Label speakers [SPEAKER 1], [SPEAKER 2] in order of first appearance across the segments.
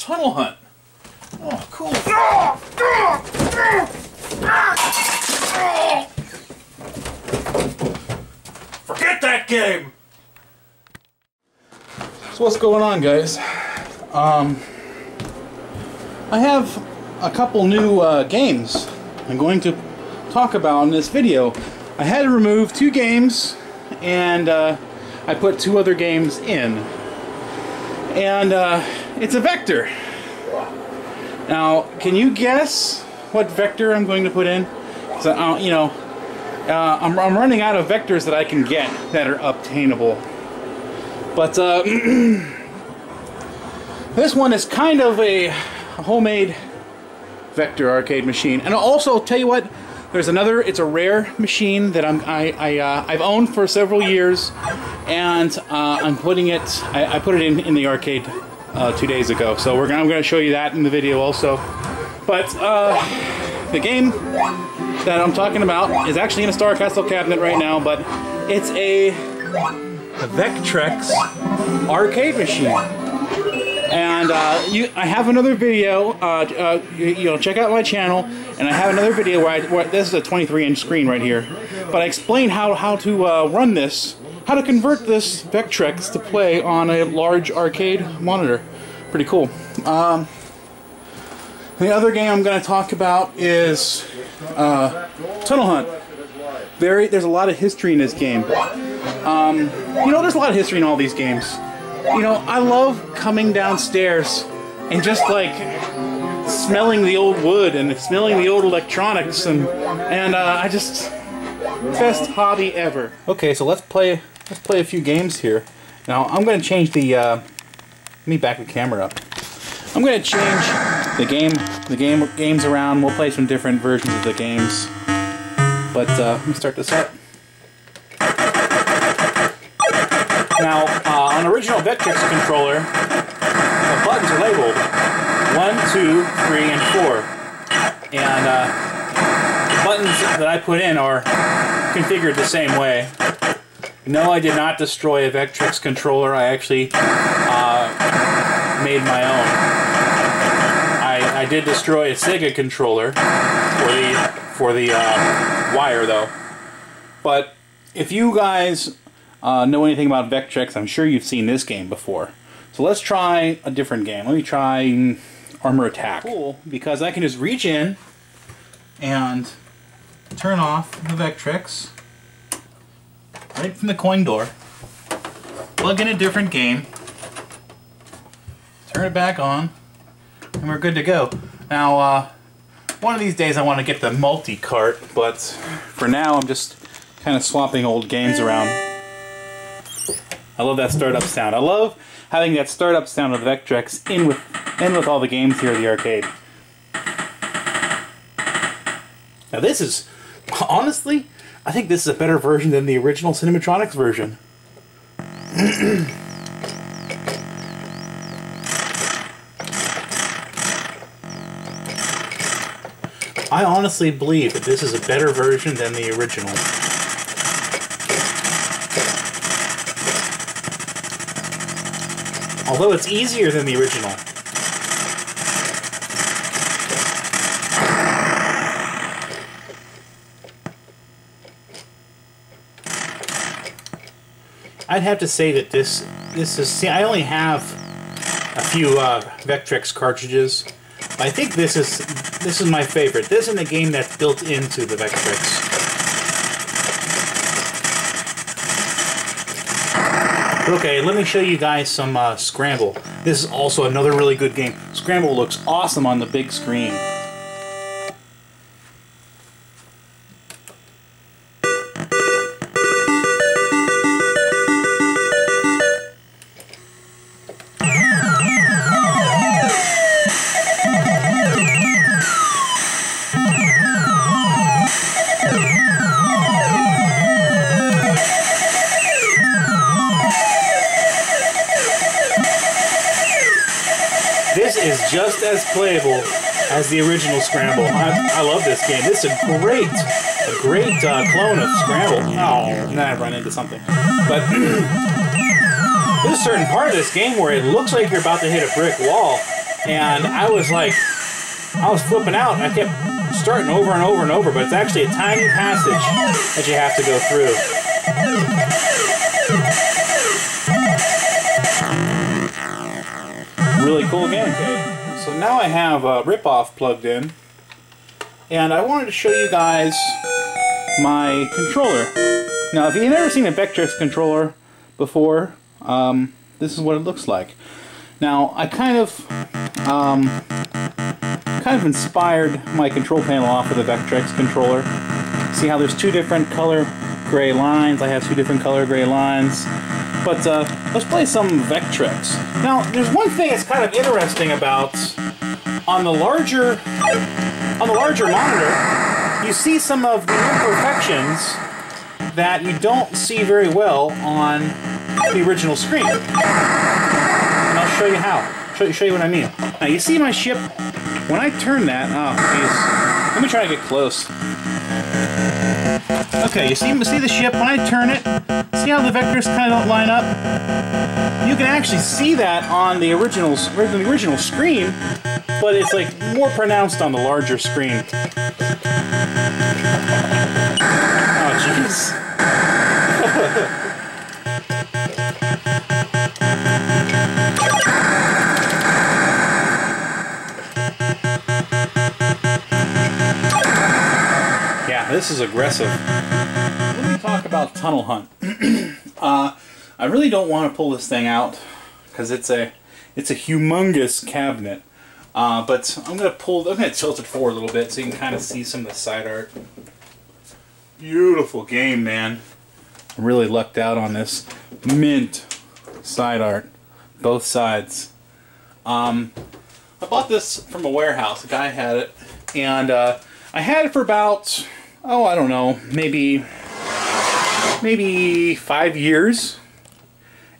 [SPEAKER 1] Tunnel Hunt. Oh, cool. Forget that game! So what's going on, guys? I have a couple new games I'm going to talk about in this video. I had to remove 2 games, and I put 2 other games in. And it's a vector. Now, can you guess what vector I'm going to put in? So, I'm running out of vectors that I can get that are obtainable. But this one is kind of a homemade vector arcade machine. And I'll also tell you what, there's another. It's a rare machine that I've owned for several years, and I'm putting it. I put it in the arcade 2 days ago. So I'm going to show you that in the video also. But the game that I'm talking about is actually in a Star Castle cabinet right now, but it's a VECTREX arcade machine. And I have another video. Check out my channel, and I have another video where this is a 23-inch screen right here. But I explain how to run this, how to convert this VECTREX to play on a large arcade monitor. Pretty cool. The other game I'm going to talk about is Tunnel Hunt. There's a lot of history in this game. There's a lot of history in all these games. I love coming downstairs and just like smelling the old wood and smelling the old electronics, and I just, best hobby ever. Okay, so let's play a few games here. Now I'm going to change the let me back the camera up. I'm going to change the games around. We'll play some different versions of the games. But let me start this up. Now, on original VECTREX controller, the buttons are labeled 1, 2, 3, and 4. And the buttons that I put in are configured the same way. No, I did not destroy a VECTREX controller. I actually made my own. I did destroy a Sega controller for the wire, though. But if you guys know anything about VECTREX, I'm sure you've seen this game before. So let's try a different game. Let me try Armor Attack. Cool, because I can just reach in and turn off the VECTREX right from the coin door, plug in a different game, turn it back on, and we're good to go. Now, one of these days I want to get the multi-cart, but for now I'm just kind of swapping old games around. I love that startup sound. I love having that startup sound of VECTREX in with all the games here at the arcade. Now this is, honestly, I think this is a better version than the original Cinematronics version. I honestly believe that this is a better version than the original. Although it's easier than the original. I'd have to say that this is, see, I only have a few VECTREX cartridges. I think this is my favorite. This is a game that's built into the VECTREX. Okay, let me show you guys some Scramble. This is also another really good game. Scramble looks awesome on the big screen. This is just as playable as the original Scramble. I love this game. This is a great clone of Scramble. Oh, now I've run into something. But there's a certain part of this game where it looks like you're about to hit a brick wall, And I was flipping out. I kept starting over and over and over, but it's actually a tiny passage that you have to go through. Really cool game. Okay. So now I have a rip-off plugged in, and I wanted to show you guys my controller. Now, if you've never seen a VECTREX controller before, this is what it looks like. Now, I kind of inspired my control panel off of the VECTREX controller. See how there's two different color gray lines? I have two different color gray lines. But let's play some VECTREX. Now, there's one thing that's kind of interesting about on the larger monitor, you see some of the imperfections that you don't see very well on the original screen. And I'll show you how. Show you what I mean. Now, you see my ship. When I turn that, oh, geez. Let me try to get close. Okay, you see the ship. When I turn it, see how the vectors kind of don't line up? You can actually see that on the original screen, but it's like more pronounced on the larger screen. Oh, jeez. Yeah, this is aggressive. Let me talk about Tunnel Hunt. I really don't want to pull this thing out because it's a humongous cabinet. But I'm gonna tilt it forward a little bit so you can kind of see some of the side art. Beautiful game, man. I really lucked out on this. Mint side art, both sides. I bought this from a warehouse. A guy had it, and I had it for about, oh, I don't know, maybe 5 years.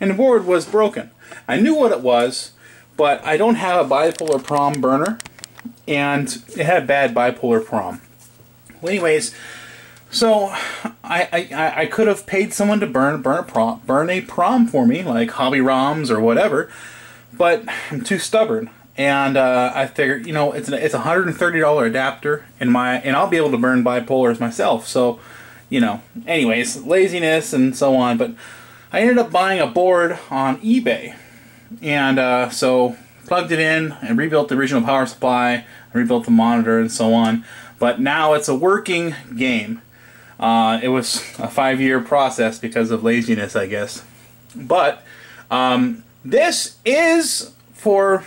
[SPEAKER 1] And the board was broken. I knew what it was, but I don't have a bipolar prom burner, and it had bad bipolar prom. Well, anyways, so I could have paid someone to burn a prom for me, like Hobby ROMs or whatever, but I'm too stubborn. And I figured, you know, it's a $130 adapter, and I'll be able to burn bipolars myself. So, you know, anyways, laziness and so on. But I ended up buying a board on eBay, and so plugged it in and rebuilt the original power supply, rebuilt the monitor, and so on. But now it's a working game. It was a 5-year process because of laziness, I guess. But this is for,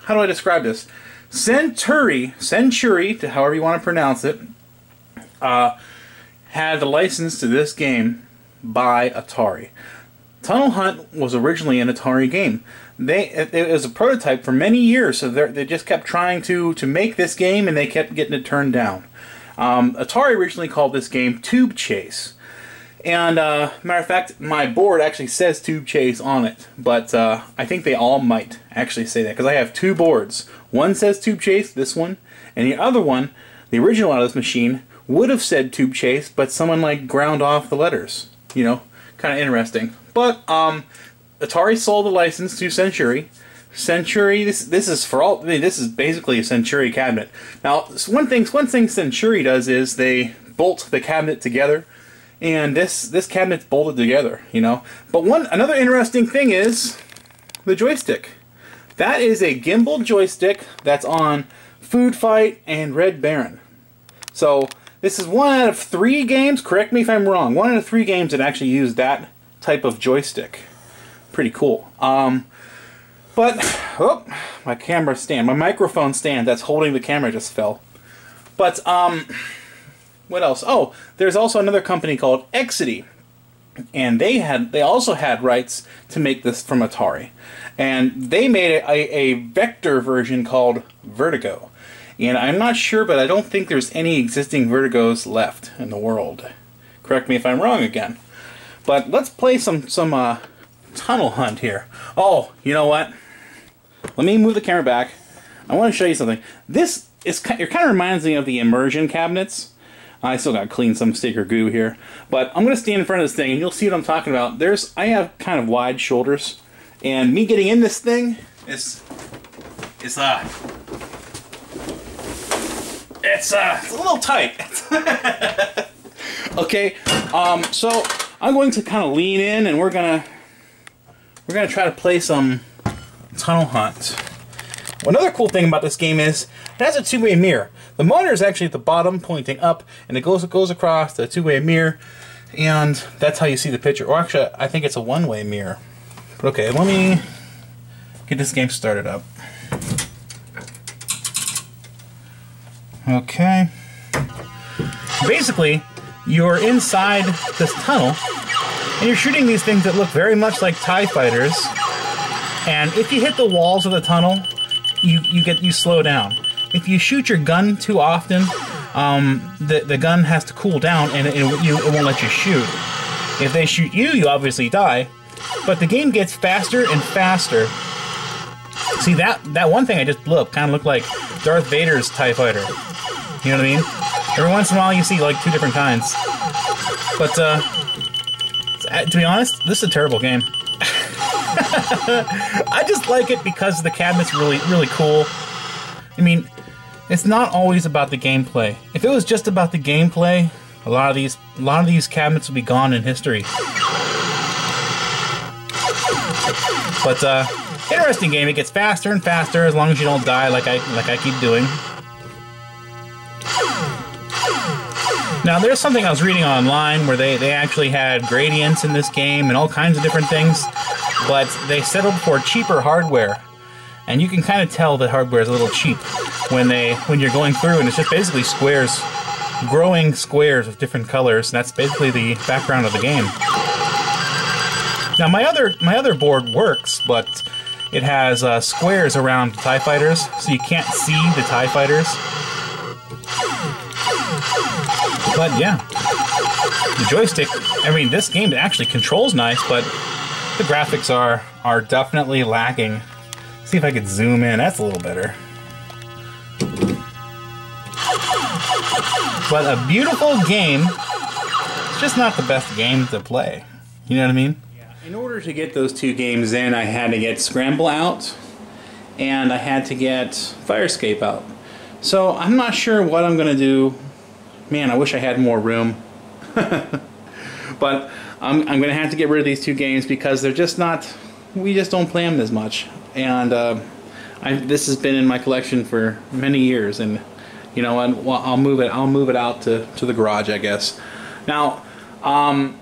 [SPEAKER 1] how do I describe this? Century, to however you want to pronounce it, had the license to this game by Atari. Tunnel Hunt was originally an Atari game. It was a prototype for many years, so they just kept trying to make this game, and they kept getting it turned down. Atari originally called this game Tube Chase. And, matter of fact, my board actually says Tube Chase on it, but I think they all might actually say that, because I have two boards. One says Tube Chase, this one, and the other one, the original out of this machine, would have said Tube Chase, but someone like ground off the letters. You know, kind of interesting. But Atari sold the license to Century. Century, this is for all. I mean, this is basically a Century cabinet. Now, one thing Century does is they bolt the cabinet together, and this cabinet's bolted together. You know, but another interesting thing is the joystick. That is a gimbal joystick that's on Food Fight and Red Baron. So this is 1 out of 3 games. Correct me if I'm wrong. 1 out of 3 games that actually use that type of joystick. Pretty cool. But, oh, my camera stand, my microphone stand that's holding the camera just fell. But, what else? Oh, there's also another company called Exidy. And they also had rights to make this from Atari. And they made a vector version called Vertigo. And I'm not sure, but I don't think there's any existing Vertigos left in the world. Correct me if I'm wrong again. But let's play some Tunnel Hunt here. Oh, you know what? Let me move the camera back. I want to show you something. It kind of reminds me of the immersion cabinets. I still got to clean some sticker goo here. But I'm going to stand in front of this thing, and you'll see what I'm talking about. I have kind of wide shoulders, and me getting in this thing is is it's a little tight. Okay, so I'm going to kind of lean in, and we're gonna try to play some Tunnel Hunt. Another cool thing about this game is it has a two-way mirror. The monitor is actually at the bottom, pointing up, and it goes across the two-way mirror, and that's how you see the picture. Or actually, I think it's a one-way mirror. But okay, let me get this game started up. Okay. Basically, you're inside this tunnel, and you're shooting these things that look very much like TIE fighters. And if you hit the walls of the tunnel, you slow down. If you shoot your gun too often, the gun has to cool down, and it won't let you shoot. If they shoot you, you obviously die. But the game gets faster and faster. See, that one thing I just blew up kind of looked like Darth Vader's TIE fighter. You know what I mean? Every once in a while you see like two different kinds. But to be honest, this is a terrible game. I just like it because the cabinet's really cool. I mean, it's not always about the gameplay. If it was just about the gameplay, a lot of these cabinets would be gone in history. But interesting game. It gets faster and faster as long as you don't die like I keep doing. Now, there's something I was reading online where they actually had gradients in this game and all kinds of different things, but they settled for cheaper hardware. And you can kind of tell the hardware is a little cheap when you're going through, and it's just basically squares, growing squares with different colors, and that's basically the background of the game. Now, my other board works, but it has squares around TIE fighters, so you can't see the TIE fighters. But yeah, the joystick, I mean, this game actually controls nice, but the graphics are definitely lacking. See if I could zoom in, that's a little better. But a beautiful game, it's just not the best game to play. You know what I mean? Yeah. In order to get those two games in, I had to get Scramble out, and I had to get Firescape out. So I'm not sure what I'm gonna do. Man, I wish I had more room. But I'm going to have to get rid of these two games because they're just not, we just don't play them as much. And this has been in my collection for many years, and you know, I'll move it out to the garage, I guess. Now, I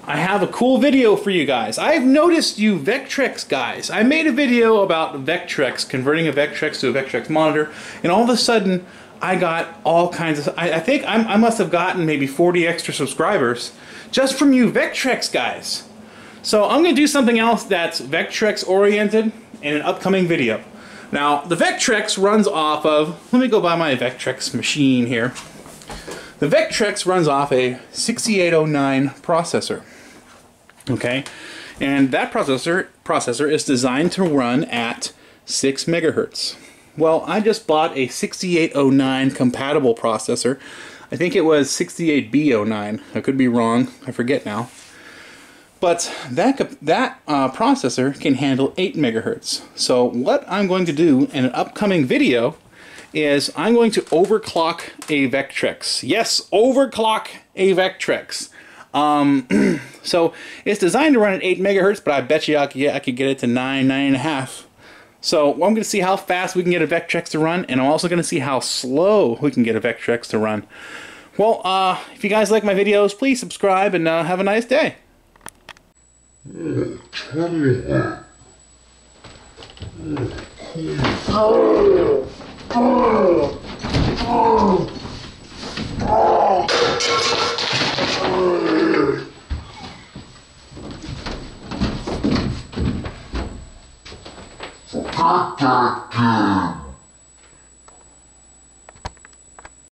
[SPEAKER 1] have a cool video for you guys. I've noticed you VECTREX guys. I made a video about VECTREX, converting a VECTREX to a VECTREX monitor, and all of a sudden I got all kinds of, I think I must have gotten maybe 40 extra subscribers just from you VECTREX guys. So I'm going to do something else that's VECTREX oriented in an upcoming video. Now, the VECTREX runs off of, let me go by my VECTREX machine here. The VECTREX runs off a 6809 processor. Okay, and that processor is designed to run at 6 megahertz. Well, I just bought a 6809 compatible processor. I think it was 68B09. I could be wrong. I forget now. But that processor can handle 8 megahertz. So what I'm going to do in an upcoming video is I'm going to overclock a VECTREX. Yes, overclock a VECTREX. So it's designed to run at 8 megahertz, but I bet you I could get it to 9.5. So I'm going to see how fast we can get a VECTREX to run, and I'm also going to see how slow we can get a VECTREX to run. Well, if you guys like my videos, please subscribe, and have a nice day.
[SPEAKER 2] VECTREX.